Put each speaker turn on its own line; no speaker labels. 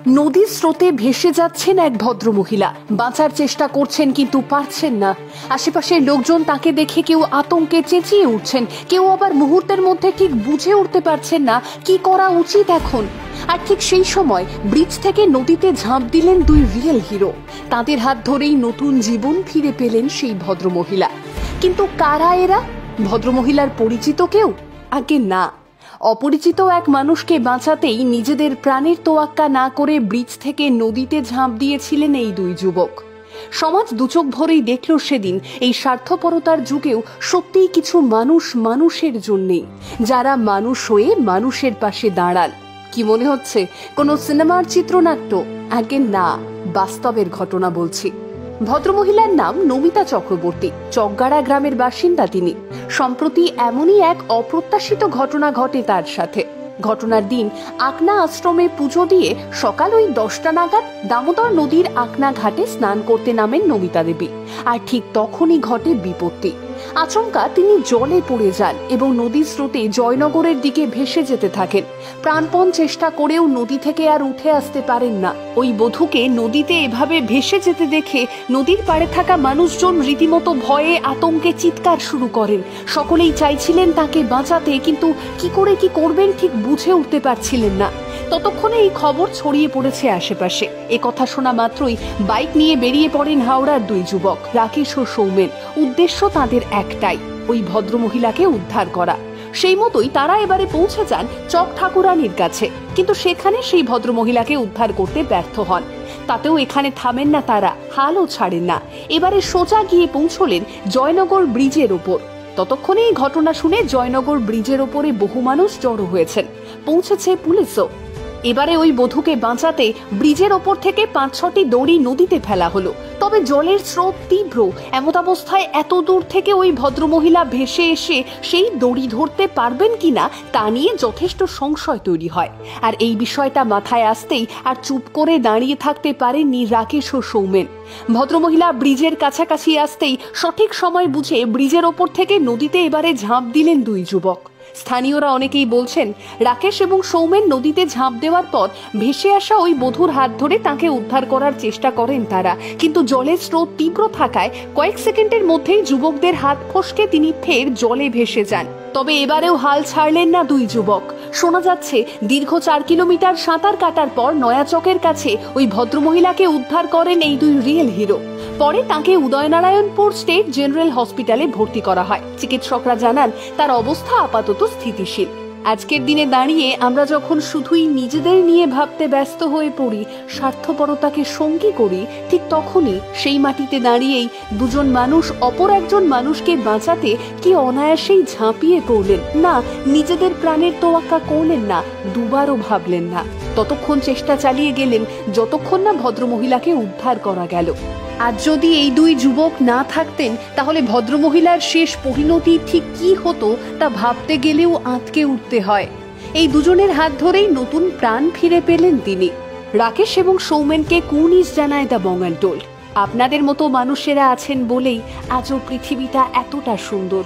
নদীর স্রোতে ভেসে যাচ্ছেন এক ভদ্রমহিলা। বাঁচার চেষ্টা করছেন কিন্তু পারছেন না। আশেপাশের লোকজন তাকে দেখে কেউ আতঙ্কে চেঁচিয়ে উঠছেন, কেউ আবার মুহূর্তের মধ্যে ঠিক বুঝে উঠতে পারছেন না কি করা উচিত এখন। আর ঠিক সেই সময় ব্রিজ থেকে নদীতে ঝাঁপ দিলেন দুই রিয়েল হিরো। তাদের হাত ধরেই নতুন জীবন ফিরে পেলেন সেই ভদ্রমহিলা। কিন্তু কারা এরা? ভদ্রমহিলার পরিচিত কেউ? আগে না, অপরিচিত এক মানুষকে বাঁচাতেই নিজেদের প্রাণের তোয়াক্কা না করে ব্রিজ থেকে নদীতে ঝাঁপ দিয়েছিলেন এই দুই যুবক। সমাজ দুচোখ ভরেই দেখল সেদিন এই স্বার্থপরতার যুগেও সত্যিই কিছু মানুষ মানুষের জন্যেই, যারা মানুষ হয়ে মানুষের পাশে দাঁড়ান। কি মনে হচ্ছে কোনো সিনেমার চিত্রনাট্য? আগে না, বাস্তবের ঘটনা বলছি। ভদ্রমহিলার নাম নমিতা চক্রবর্তী, চকগাড়া গ্রামের বাসিন্দা তিনি। সম্প্রতি এমনই এক অপ্রত্যাশিত ঘটনা ঘটে তার সাথে। ঘটনার দিন আকনা আশ্রমে পুজো দিয়ে সকাল ওই 10টা নাগাদ দামোদর নদীর আকনা ঘাটে স্নান করতে নামেন নমিতা দেবী। আর ঠিক তখনই ঘটে বিপত্তি। আচমকা তিনি জলে পড়ে যান এবং নদীর স্রোতে জয়নগরের দিকে ভেসে যেতে থাকেন। প্রাণপণ চেষ্টা করেও নদী থেকে আর উঠে আসতে পারেন না। ওই বধূকে নদীতে এভাবে ভেসে যেতে দেখে নদীর পাড়ে থাকা মানুষজন রীতিমতো ভয়ে আতঙ্কে চিৎকার শুরু করেন। সকলেই চাইছিলেন তাকে বাঁচাতে, কিন্তু কি করে কি করবেন ঠিক বুঝে উঠতে পারছিলেন না। ততক্ষণে এই খবর ছড়িয়ে পড়েছে আশেপাশে। এ কথা শোনা মাত্রই বাইক নিয়ে বেরিয়ে পড়েন হাওড়ার দুই যুবক, রাকেশ ও সৌমেন। উদ্দেশ্য তাদের একটাই, ওই ভদ্রমহিলাকে উদ্ধার করা। সেই মতোই তারা এবারে পৌঁছে যান চক ঠাকুরানীর কাছে, কিন্তু সেখানে সেই ভদ্রমহিলাকে উদ্ধার করতে ব্যর্থ হন। তাতেও এখানে থামেন না তারা, হালও ছাড়েন না। এবারে সোজা গিয়ে পৌঁছলেন জয়নগর ব্রিজের ওপর। ততক্ষণে এই ঘটনা শুনে জয়নগর ব্রিজের ওপরে বহু মানুষ জড়ো হয়েছেন, পৌঁছেছে পুলিশও। এবারে ওই বধূকে বাঁচাতে ব্রিজের ওপর থেকে 5-6টি দড়ি নদীতে ফেলা হলো। তবে জলের স্রোত তীব্র, এমতাবস্থায় এত দূর থেকে ওই ভদ্রমহিলা ভেসে এসে সেই দড়ি ধরতে পারবেন কিনা তা নিয়ে যথেষ্ট সংশয় তৈরি হয়। আর এই বিষয়টা মাথায় আসতেই আর চুপ করে দাঁড়িয়ে থাকতে পারেননি রাকেশ ও সৌমেন। ভদ্রমহিলা ব্রিজের কাছাকাছি আসতেই সঠিক সময় বুঝে ব্রিজের ওপর থেকে নদীতে এবারে ঝাঁপ দিলেন দুই যুবক। স্থানীয়রা অনেকেই বলছেন, রাকেশ এবং সৌমেন নদীতে ঝাঁপ দেওয়ার পর ভেসে আসা ওই বধূর হাত ধরে তাকে উদ্ধার করার চেষ্টা করেন তারা, কিন্তু জলের স্রোত তীব্র থাকায় কয়েক সেকেন্ডের মধ্যেই যুবকদের হাত ফসকে তিনি ফের জলে ভেসে যান। তবে এবারেও হাল ছাড়লেন না দুই যুবক। শোনা যাচ্ছে দীর্ঘ 4 কিলোমিটার সাঁতার কাটার পর নয়াচকের কাছে ওই ভদ্রমহিলাকে উদ্ধার করেন এই দুই রিয়েল হিরো। পরে তাকে উদয়নারায়ণপুর স্টেট জেনারেল হসপিটালে ভর্তি করা হয়। চিকিৎসকরা জানান তার অবস্থা আপাতত স্থিতিশীল। আজকের দিনে দাঁড়িয়ে আমরা যখন শুধুই নিজেদের নিয়ে ভাবতে ব্যস্ত হয়ে পড়ি, স্বার্থপরতাকে সঙ্গী করি, ঠিক তখনই সেই মাটিতে দাঁড়িয়েই দুজন মানুষ অপর একজন মানুষকে বাঁচাতে কি অনায়াসেই ঝাঁপিয়ে পড়লেন। না, নিজেদের প্রাণের তোয়াক্কা করলেন না, দুবারও ভাবলেন না। ততক্ষণ চেষ্টা চালিয়ে গেলেন যতক্ষণ না ভদ্রমহিলাকে উদ্ধার করা গেল। আর যদি এই দুই যুবক না থাকতেন তাহলে ভদ্রমহিলার শেষ পরিণতি ঠিক কি হতো তা ভাবতে গেলেও আঁতকে উঠতে হয়। এই দুজনের হাত ধরেই নতুন প্রাণ ফিরে পেলেন তিনি। রাকেশ এবং সৌমেনকে কুর্নিশ জানায় দ্য বঙ্গানটোল্ড। আপনাদের মতো মানুষেরা আছেন বলেই আজও পৃথিবীটা এতটা সুন্দর।